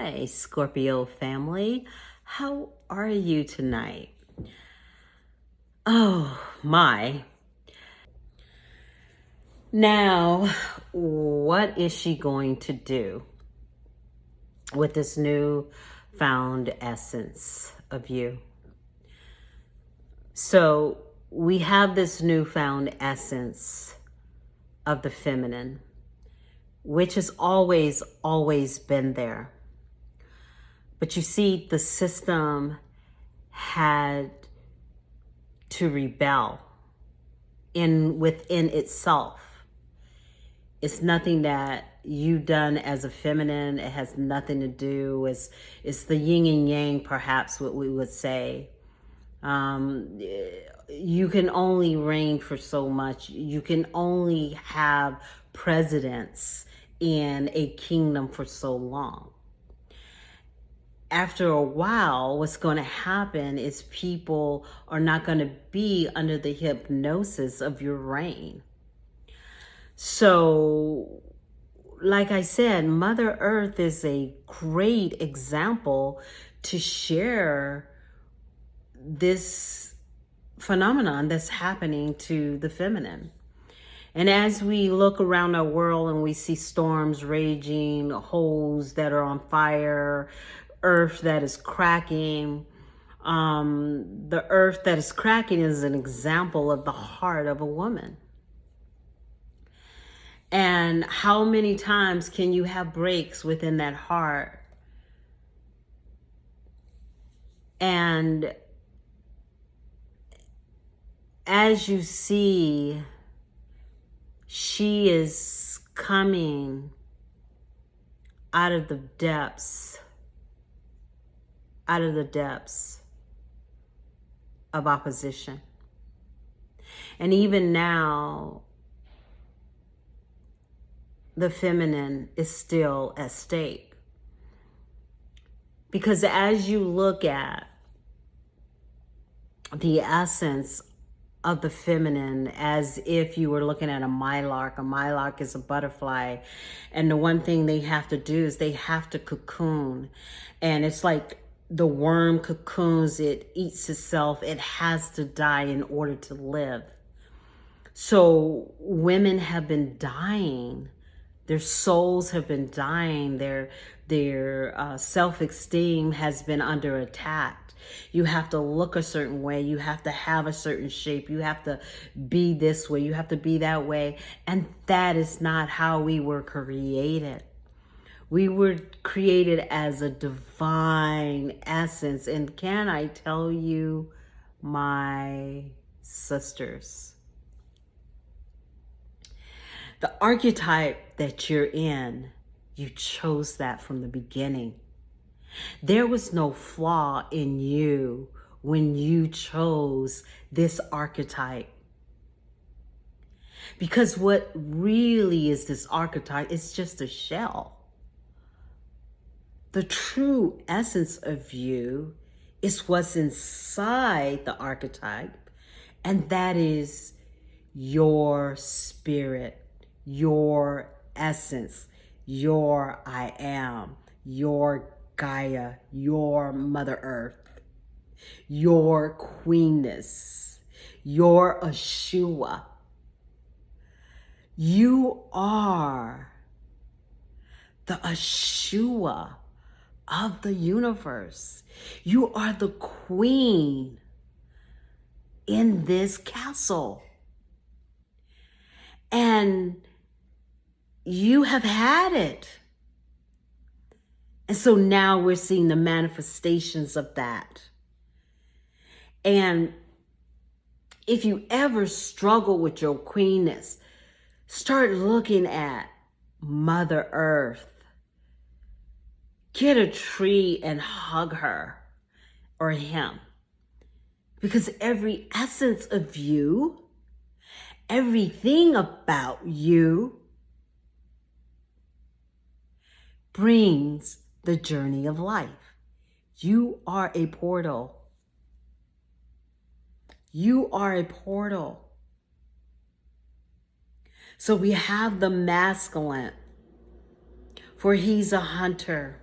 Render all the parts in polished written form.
Hi, Scorpio family. How are you tonight? Oh my. Now, what is she going to do with this new found essence of you? So, we have this newfound essence of the feminine, which has always been there. But you see, the system had to rebel within itself. It's nothing that you've done as a feminine. It has nothing to do with, it's the yin and yang, perhaps what we would say. You can only reign for so much. You can only have presidents in a kingdom for so long. After a while, what's going to happen is people are not going to be under the hypnosis of your reign. So, like I said, Mother Earth is a great example to share this phenomenon that's happening to the feminine. And as we look around our world and we see storms raging, holes that are on fire, earth that is cracking, the earth that is cracking is an example of the heart of a woman. And how many times can you have breaks within that heart? And as you see, she is coming out of the depths of opposition. And even now, the feminine is still at stake. Because as you look at the essence of the feminine, as if you were looking at a mylark is a butterfly, and the one thing they have to do is they have to cocoon. And it's like the worm cocoons, it eats itself, it has to die in order to live. So women have been dying. Their souls have been dying. Their self-esteem has been under attack. You have to look a certain way. You have to have a certain shape. You have to be this way. You have to be that way. And that is not how we were created. We were created as a divine essence. And can I tell you, my sisters, the archetype that you're in, you chose that from the beginning. There was no flaw in you when you chose this archetype. Because what really is this archetype? It's just a shell. The true essence of you is what's inside the archetype, and that is your spirit, your essence, your I am, your Gaia, your Mother Earth, your queenness, your Ashua. You are the Ashua of the universe. You are the queen in this castle. And you have had it. And so now we're seeing the manifestations of that. And if you ever struggle with your queenness, start looking at Mother Earth. Get a tree and hug her or him. Because every essence of you, everything about you, brings the journey of life. You are a portal. You are a portal. So we have the masculine, for he's a hunter.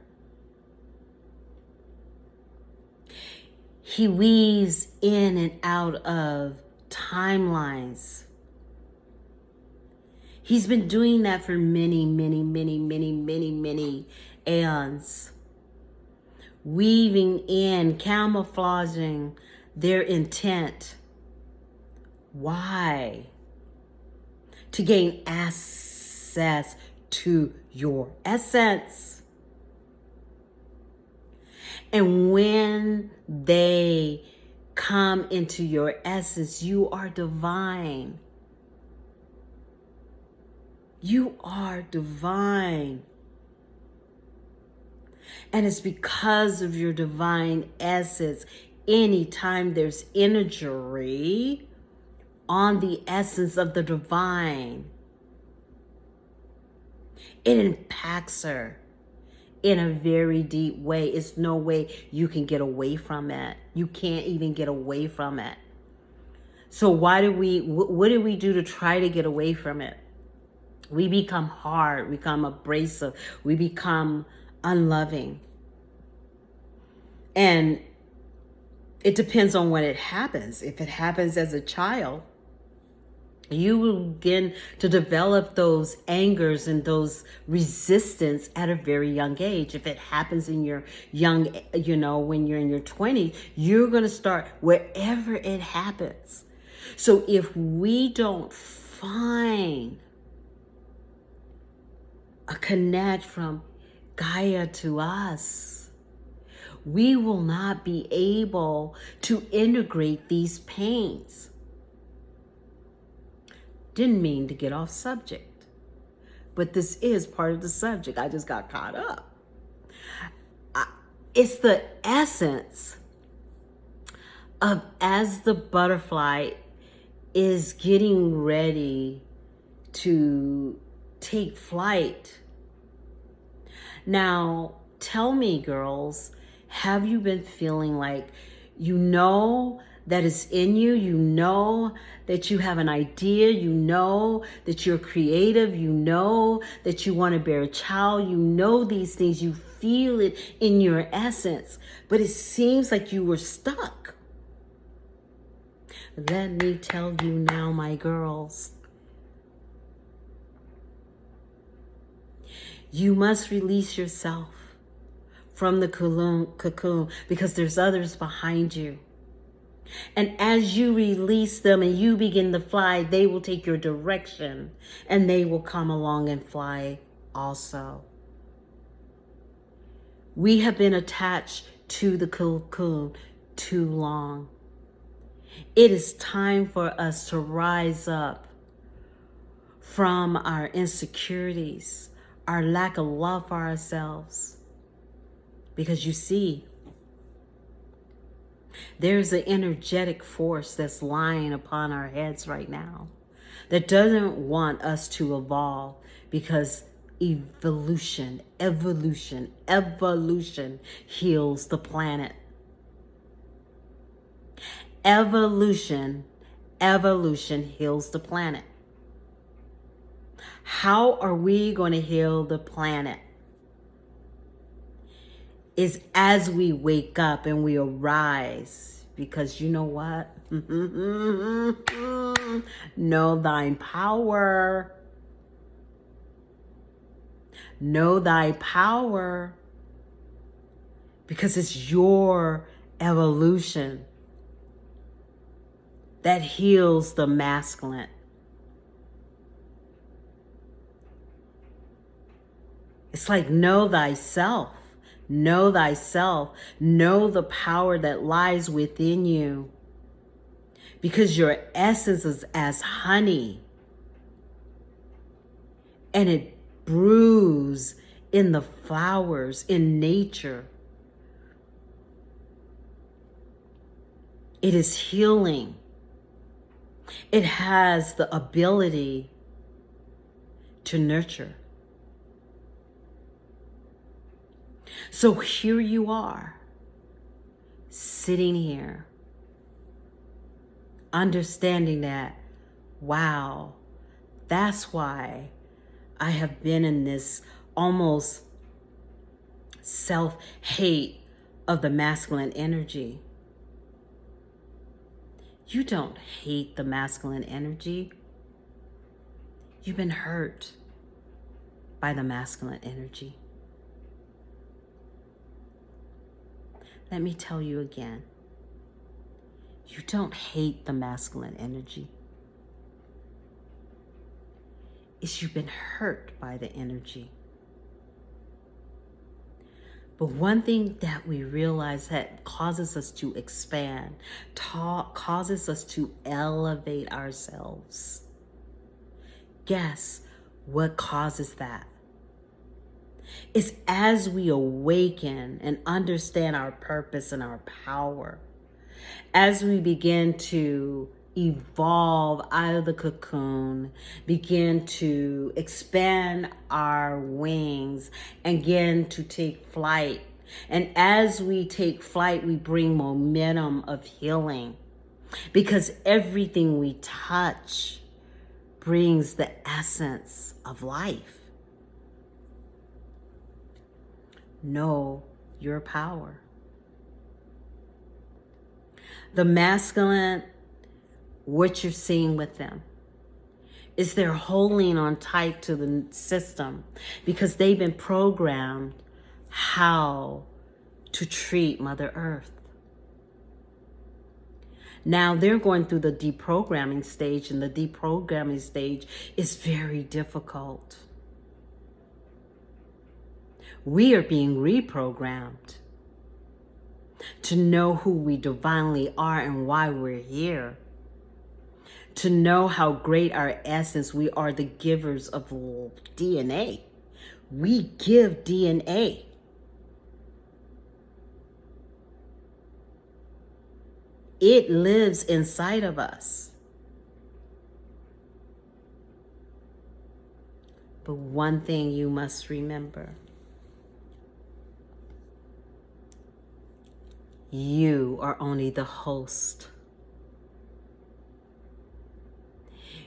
He weaves in and out of timelines. He's been doing that for many, many, many, many, many, many aeons. Weaving in, camouflaging their intent. Why? To gain access to your essence. And when they come into your essence, you are divine. You are divine. And it's because of your divine essence, anytime there's imagery on the essence of the divine, it impacts her in a very deep way. It's no way you can get away from it. You can't even get away from it. So what do we do to try to get away from it? We become hard, we become abrasive, we become unloving. And it depends on when it happens. If it happens as a child, you will begin to develop those angers and those resistance at a very young age. If it happens in your young, when you're in your 20s, you're going to start wherever it happens. So if we don't find a connect from Gaia to us, we will not be able to integrate these pains. Didn't mean to get off subject, but this is part of the subject. I just got caught up. It's the essence of, as the butterfly is getting ready to take flight. Now, tell me, girls, have you been feeling like you know that is in you? You know that you have an idea. You know that you're creative. You know that you want to bear a child. You know these things. You feel it in your essence. But it seems like you were stuck. Let me tell you now, my girls. You must release yourself from the cocoon because there's others behind you. And as you release them and you begin to fly, they will take your direction and they will come along and fly also. We have been attached to the cocoon too long. It is time for us to rise up from our insecurities, our lack of love for ourselves. Because you see, there's an energetic force that's lying upon our heads right now that doesn't want us to evolve, because evolution heals the planet. Evolution heals the planet. How are we going to heal the planet? Is as we wake up and we arise, because you know what? Know thine power. Know thy power, because it's your evolution that heals the masculine. It's like know thyself. Know thyself. Know the power that lies within you. Because your essence is as honey. And it brews in the flowers, in nature. It is healing. It has the ability to nurture. So here you are, sitting here, understanding that, wow, that's why I have been in this almost self-hate of the masculine energy. You don't hate the masculine energy. You've been hurt by the masculine energy. Let me tell you again. You don't hate the masculine energy. It's you've been hurt by the energy. But one thing that we realize that causes us to expand, causes us to elevate ourselves. Guess what causes that? It's as we awaken and understand our purpose and our power, as we begin to evolve out of the cocoon, begin to expand our wings, and begin to take flight. And as we take flight, we bring momentum of healing, because everything we touch brings the essence of life. Know your power. The masculine, what you're seeing with them is they're holding on tight to the system because they've been programmed how to treat Mother Earth. Now they're going through the deprogramming stage, and the deprogramming stage is very difficult. We are being reprogrammed to know who we divinely are and why we're here. To know how great our essence, we are the givers of DNA. We give DNA. It lives inside of us. But one thing you must remember. You are only the host.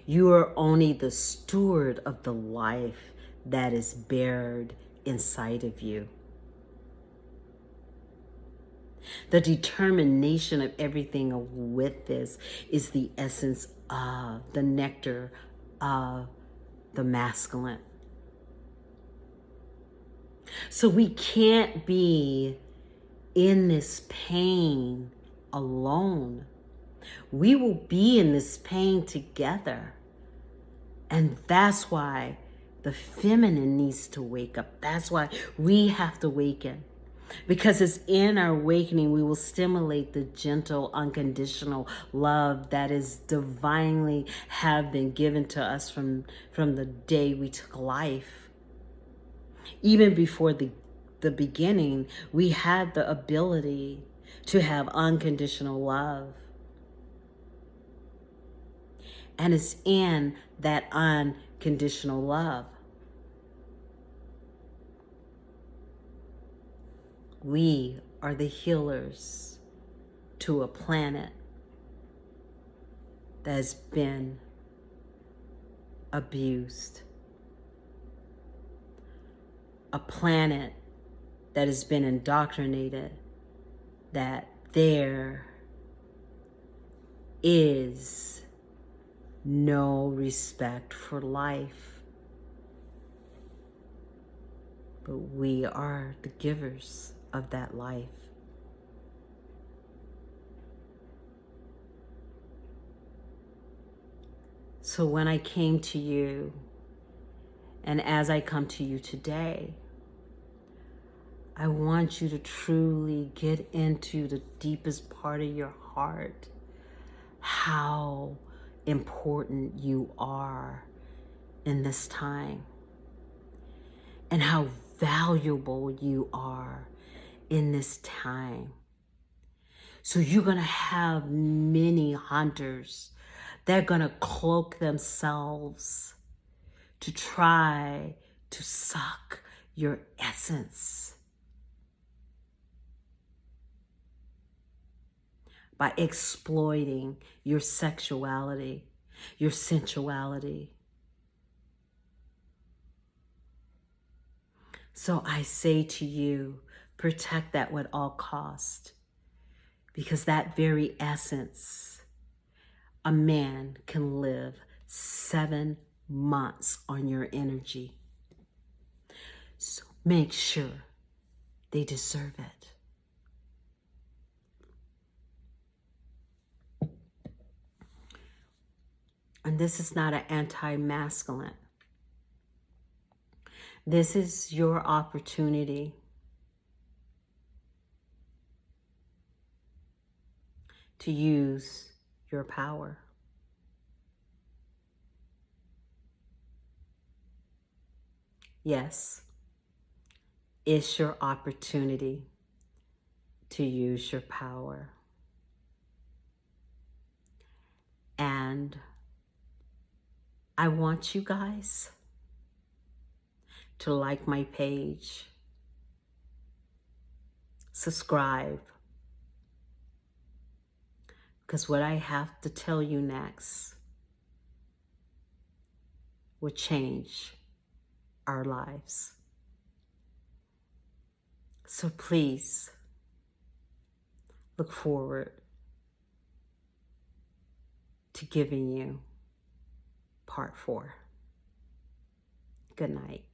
You are only the steward of the life that is buried inside of you. The determination of everything with this is the essence of the nectar of the masculine. So we can't be in this pain alone. We will be in this pain together. And that's why the feminine needs to wake up. That's why we have to awaken. Because it's in our awakening we will stimulate the gentle, unconditional love that is divinely have been given to us from the day we took life. Even before the beginning, we had the ability to have unconditional love. And it's in that unconditional love we are the healers to a planet that has been abused. A planet that has been indoctrinated that there is no respect for life. But we are the givers of that life. So when I came to you, and as I come to you today, I want you to truly get into the deepest part of your heart, how important you are in this time, and how valuable you are in this time. So you're going to have many hunters. They're going to cloak themselves to try to suck your essence by exploiting your sexuality, your sensuality. So I say to you, protect that at all cost, because that very essence a man can live 7 months on your energy. So make sure they deserve it. And this is not an anti-masculine. This is your opportunity to use your power. Yes, it's your opportunity to use your power. And I want you guys to like my page, subscribe, because what I have to tell you next will change our lives. So please look forward to giving you part 4. Good night.